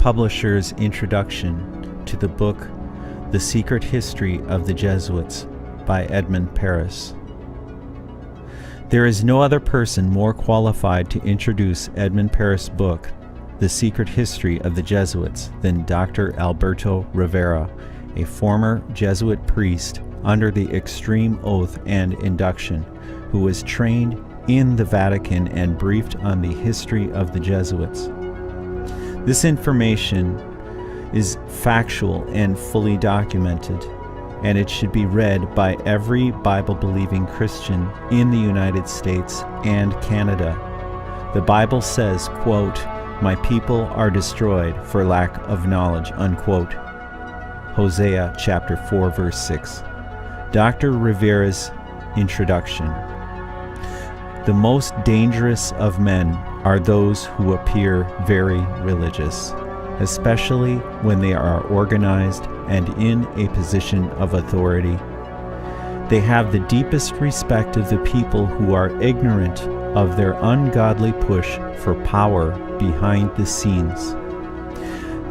publisher's introduction to the book The Secret History of the Jesuits by Edmund Paris. There is no other person more qualified to introduce Edmund Paris' book, The Secret History of the Jesuits, than Dr. Alberto Rivera, a former Jesuit priest under the extreme oath and induction, who was trained in the Vatican and briefed on the history of the Jesuits. This information is factual and fully documented, and it should be read by every Bible-believing Christian in the United States and Canada. The Bible says, quote, "My people are destroyed for lack of knowledge," unquote. Hosea chapter 4, verse 6. Dr. Rivera's introduction. The most dangerous of men are those who appear very religious, especially when they are organized and in a position of authority. They have the deepest respect of the people who are ignorant of their ungodly push for power behind the scenes.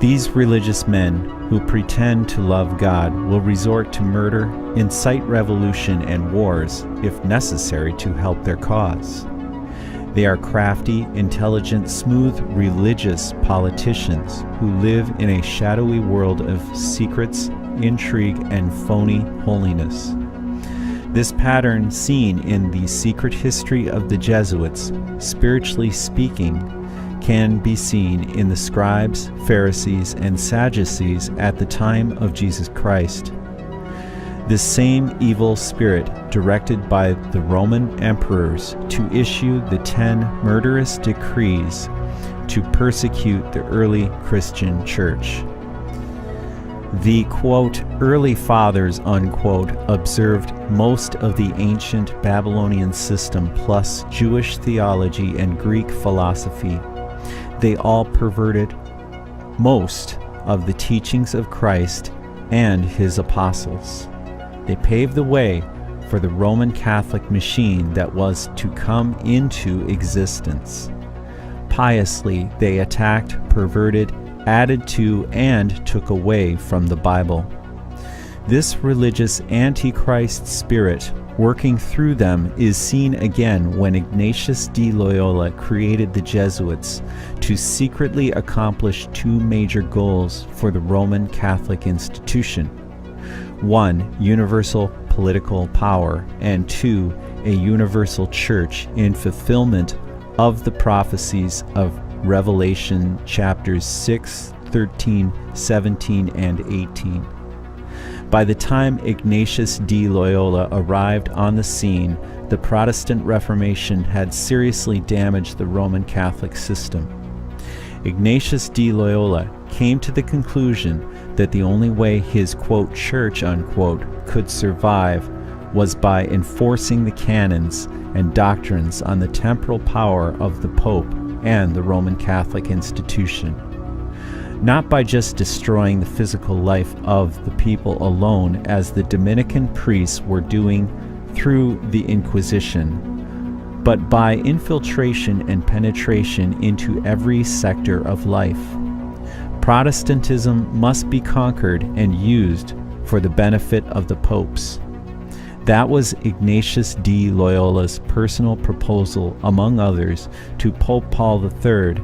These religious men who pretend to love God will resort to murder, incite revolution and wars if necessary to help their cause. They are crafty, intelligent, smooth, religious politicians who live in a shadowy world of secrets, intrigue, and phony holiness. This pattern, seen in the secret history of the Jesuits, spiritually speaking, can be seen in the scribes, Pharisees, and Sadducees at the time of Jesus Christ. This same evil spirit directed by the Roman emperors to issue the 10 murderous decrees to persecute the early Christian church. The, quote, early fathers, unquote, observed most of the ancient Babylonian system plus Jewish theology and Greek philosophy. They all perverted most of the teachings of Christ and his apostles. They paved the way for the Roman Catholic machine that was to come into existence. Piously, they attacked, perverted, added to, and took away from the Bible. This religious Antichrist spirit working through them is seen again when Ignatius de Loyola created the Jesuits to secretly accomplish two major goals for the Roman Catholic institution. 1, universal political power, and 2, a universal church in fulfillment of the prophecies of Revelation chapters 6, 13, 17, and 18. By the time Ignatius de Loyola arrived on the scene, the Protestant Reformation had seriously damaged the Roman Catholic system. Ignatius de Loyola came to the conclusion that the only way his, quote, church, unquote, could survive was by enforcing the canons and doctrines on the temporal power of the Pope and the Roman Catholic institution. Not by just destroying the physical life of the people alone, as the Dominican priests were doing through the Inquisition, but by infiltration and penetration into every sector of life. Protestantism must be conquered and used for the benefit of the popes. That was Ignatius de Loyola's personal proposal, among others, to Pope Paul III.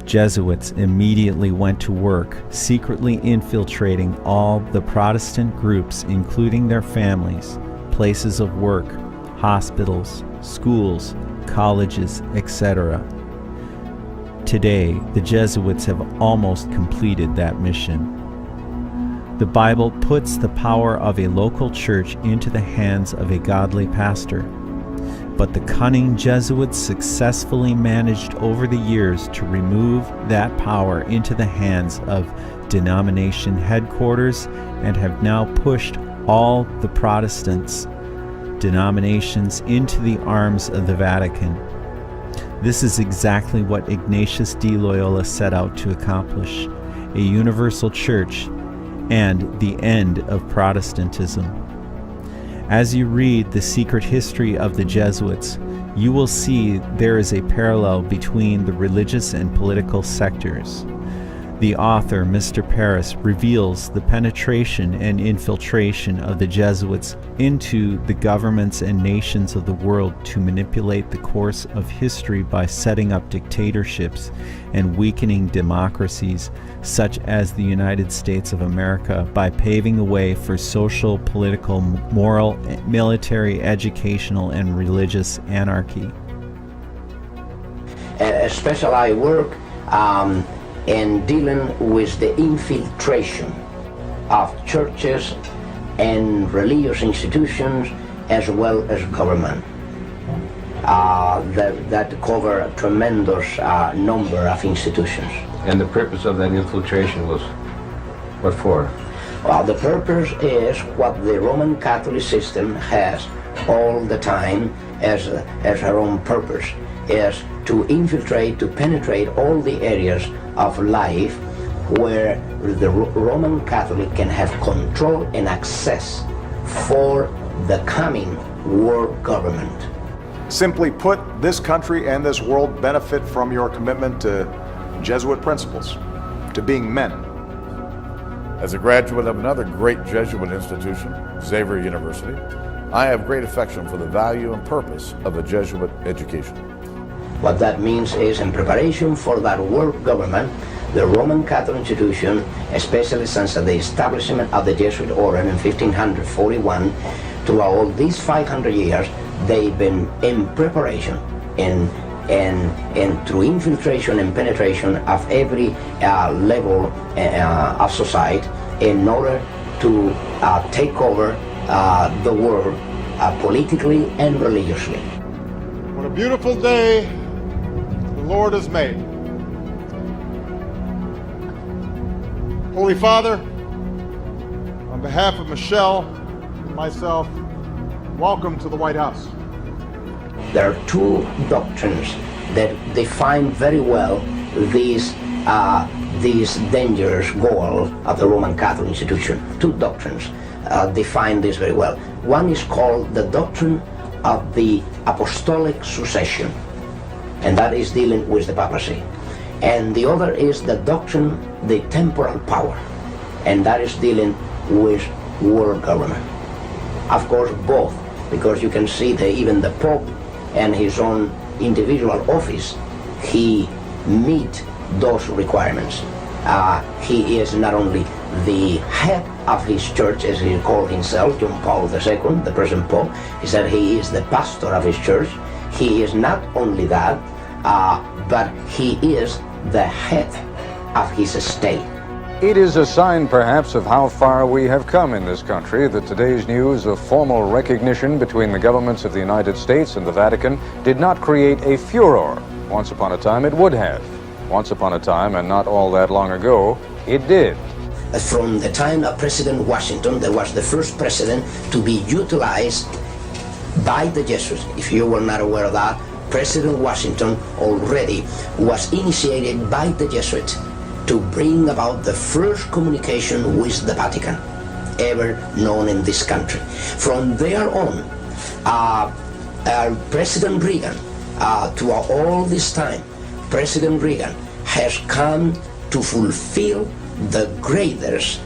Jesuits immediately went to work, secretly infiltrating all the Protestant groups, including their families, places of work, hospitals, schools, colleges, etc. Today, the Jesuits have almost completed that mission. The Bible puts the power of a local church into the hands of a godly pastor. But the cunning Jesuits successfully managed over the years to remove that power into the hands of denomination headquarters and have now pushed all the Protestants denominations into the arms of the Vatican. This is exactly what Ignatius de Loyola set out to accomplish: a universal church and the end of Protestantism. As you read The Secret History of the Jesuits, you will see there is a parallel between the religious and political sectors. The author, Mr. Paris, reveals the penetration and infiltration of the Jesuits into the governments and nations of the world to manipulate the course of history by setting up dictatorships and weakening democracies such as the United States of America by paving the way for social, political, moral, military, educational, and religious anarchy. Especially I work in dealing with the infiltration of churches and religious institutions as well as government that cover a tremendous number of institutions. And the purpose of that infiltration was what for? Well, the purpose is what the Roman Catholic system has all the time as her own purpose, is to infiltrate, to penetrate all the areas of life where the Roman Catholic can have control and access for the coming world government. Simply put, this country and this world benefit from your commitment to Jesuit principles, to being men. As a graduate of another great Jesuit institution, Xavier University, I have great affection for the value and purpose of a Jesuit education. What that means is, in preparation for that world government, the Roman Catholic institution, especially since the establishment of the Jesuit order in 1541, to all these 500 years, they've been in preparation and through infiltration and penetration of every level of society in order to take over the world politically and religiously. What a beautiful day the Lord has made. Holy Father, on behalf of Michelle and myself, welcome to the White House. There are two doctrines that define very well these dangerous goals of the Roman Catholic institution. Two doctrines define this very well. One is called the doctrine of the apostolic succession, and that is dealing with the papacy. And the other is the doctrine, the temporal power, and that is dealing with world government. Of course, both, because you can see that even the Pope and his own individual office, he meet those requirements. He is not only the head of his church, as he called himself, John Paul II, the present Pope. He said he is the pastor of his church. He is not only that, but he is the head of his state. It is a sign, perhaps, of how far we have come in this country that today's news of formal recognition between the governments of the United States and the Vatican did not create a furor. Once upon a time, it would have. Once upon a time, and not all that long ago, it did. From the time of President Washington, there was the first president to be utilized by the Jesuits. If you were not aware of that, President Washington already was initiated by the Jesuits to bring about the first communication with the Vatican ever known in this country. From there on, President Reagan, to all this time, President Reagan has come to fulfill the greatest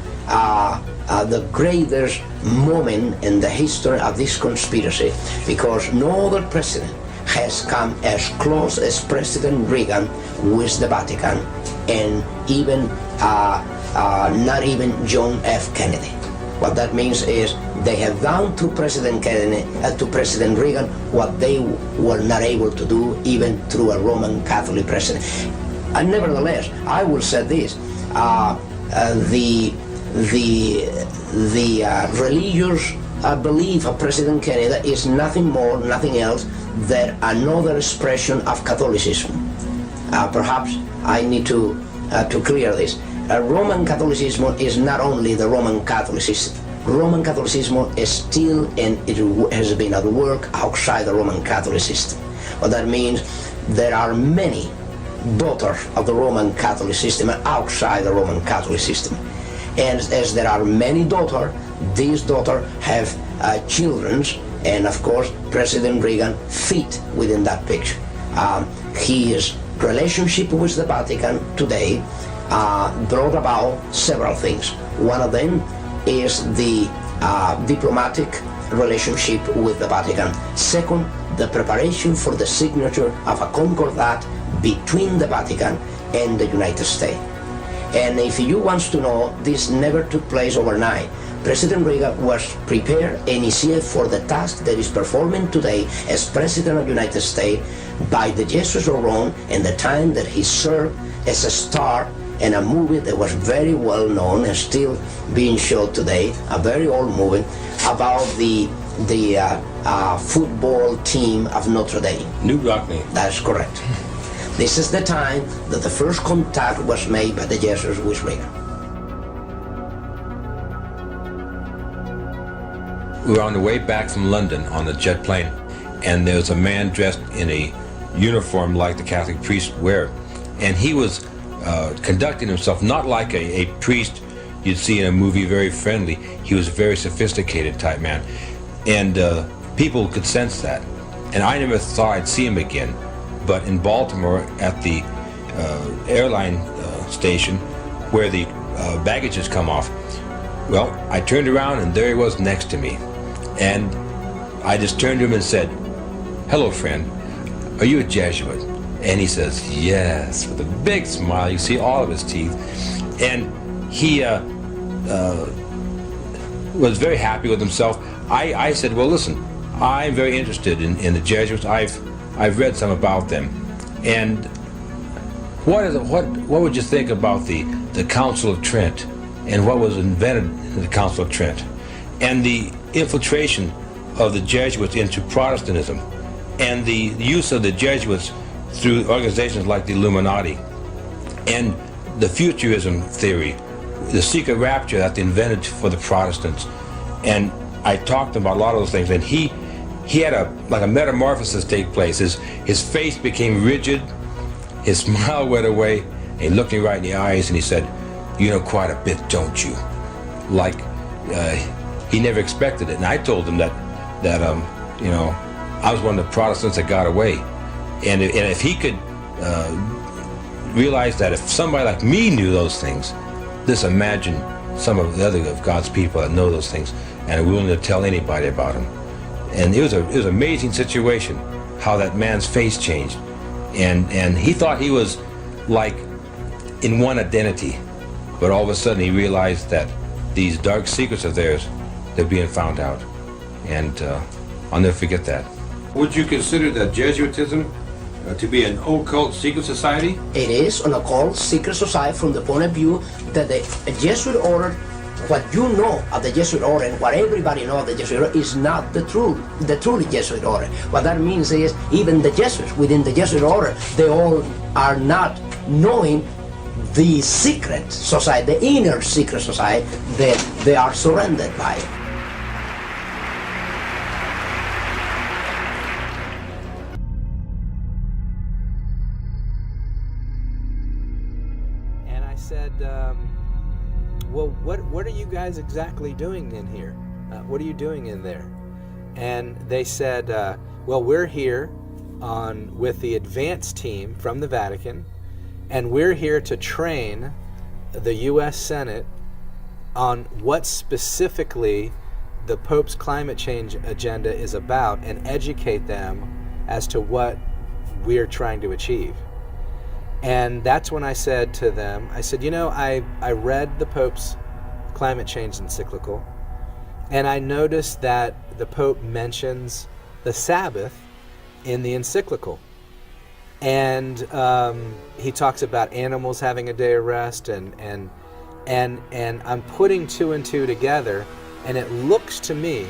moment in the history of this conspiracy, because no other president has come as close as President Reagan with the Vatican, and even not even John F. Kennedy. What that means is they have done to President Kennedy, to President Reagan, what they were not able to do even through a Roman Catholic president. And nevertheless, I will say this: the religious belief of President Kennedy is nothing more, nothing else than another expression of Catholicism. Perhaps I need to clear this. Roman Catholicism is not only the Roman Catholicism. Roman Catholicism is still, and it has been at work outside the Roman Catholic system. What that means, there are many daughters of the Roman Catholic system outside the Roman Catholic system. And as there are many daughters, these daughters have children, and of course President Reagan fit within that picture. His relationship with the Vatican today brought about several things. One of them is the diplomatic relationship with the Vatican. Second, the preparation for the signature of a concordat between the Vatican and the United States. And if you want to know, this never took place overnight. President Reagan was prepared and is here for the task that is performing today as President of the United States by the Jesuits of Rome and the time that he served as a star in a movie that was very well known and still being showed today, a very old movie about the football team of Notre Dame. New Block name. That's correct. This is the time that the first contact was made by the Jesuits with Reagan. We were on the way back from London on a jet plane, and there was a man dressed in a uniform like the Catholic priests wear, and he was conducting himself not like a priest you'd see in a movie, very friendly. He was a very sophisticated type man, and people could sense that. And I never thought I'd see him again, but in Baltimore at the airline station where the baggages come off, well, I turned around and there he was next to me. And I just turned to him and said, "Hello, friend, are you a Jesuit?" And he says, "Yes," with a big smile. You see all of his teeth. And he was very happy with himself. I said, "Well, listen, I'm very interested in the Jesuits. I've read some about them. And what would you think about the Council of Trent and what was invented in the Council of Trent and the infiltration of the Jesuits into Protestantism and the use of the Jesuits through organizations like the Illuminati and the futurism theory, the secret rapture that they invented for the Protestants?" And I talked about a lot of those things, and he had a metamorphosis take place. His face became rigid, his smile went away, and he looked me right in the eyes and he said, "You know quite a bit, don't you?" Like he never expected it. And I told him that I was one of the Protestants that got away, and if he could realize that if somebody like me knew those things, just imagine some of the other of God's people that know those things and are willing to tell anybody about them. And it was an amazing situation how that man's face changed, and he thought he was like in one identity, but all of a sudden he realized that these dark secrets of theirs, they're being found out, and I'll never forget that. Would you consider that Jesuitism to be an occult secret society? It is an occult secret society from the point of view that the Jesuit order, what you know of the Jesuit order and what everybody knows of the Jesuit order is not the truly Jesuit order. What that means is even the Jesuits within the Jesuit order, they all are not knowing the secret society, the inner secret society that they are surrounded by. And I said, well, what are you guys exactly doing in here? What are you doing in there? And they said, well, we're here with the advance team from the Vatican, and we're here to train the U.S. Senate on what specifically the Pope's climate change agenda is about and educate them as to what we're trying to achieve. And that's when I said to them, I said, I read the Pope's climate change encyclical, and I noticed that the Pope mentions the Sabbath in the encyclical. And he talks about animals having a day of rest, and I'm putting two and two together, and it looks to me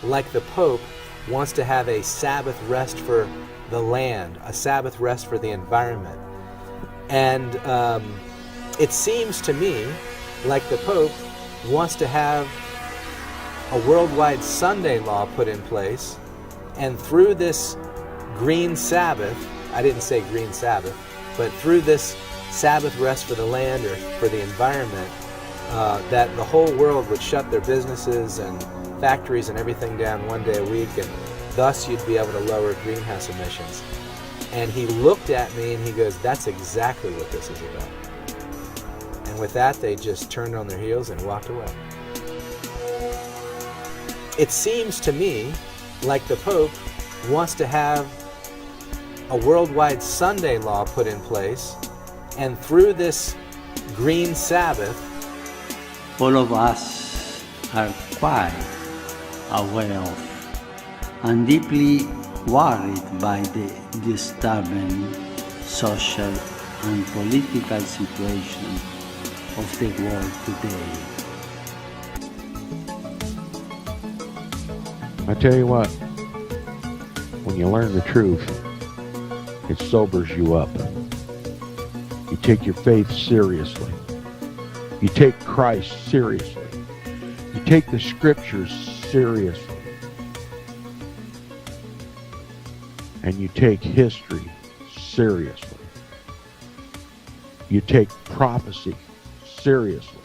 like the Pope wants to have a Sabbath rest for the land, a Sabbath rest for the environment. And it seems to me like the Pope wants to have a worldwide Sunday law put in place, and through this green Sabbath, I didn't say green Sabbath, but through this Sabbath rest for the land or for the environment, that the whole world would shut their businesses and factories and everything down one day a week, and thus you'd be able to lower greenhouse emissions. And he looked at me and he goes, "That's exactly what this is about." with that, they just turned on their heels and walked away. It seems to me like the Pope wants to have a worldwide Sunday law put in place, and through this Green Sabbath, all of us are quite aware of and deeply worried by the disturbing social and political situation of the world today. I tell you what, when you learn the truth, it sobers you up. You take your faith seriously. You take Christ seriously. You take the scriptures seriously. And you take history seriously. You take prophecy seriously.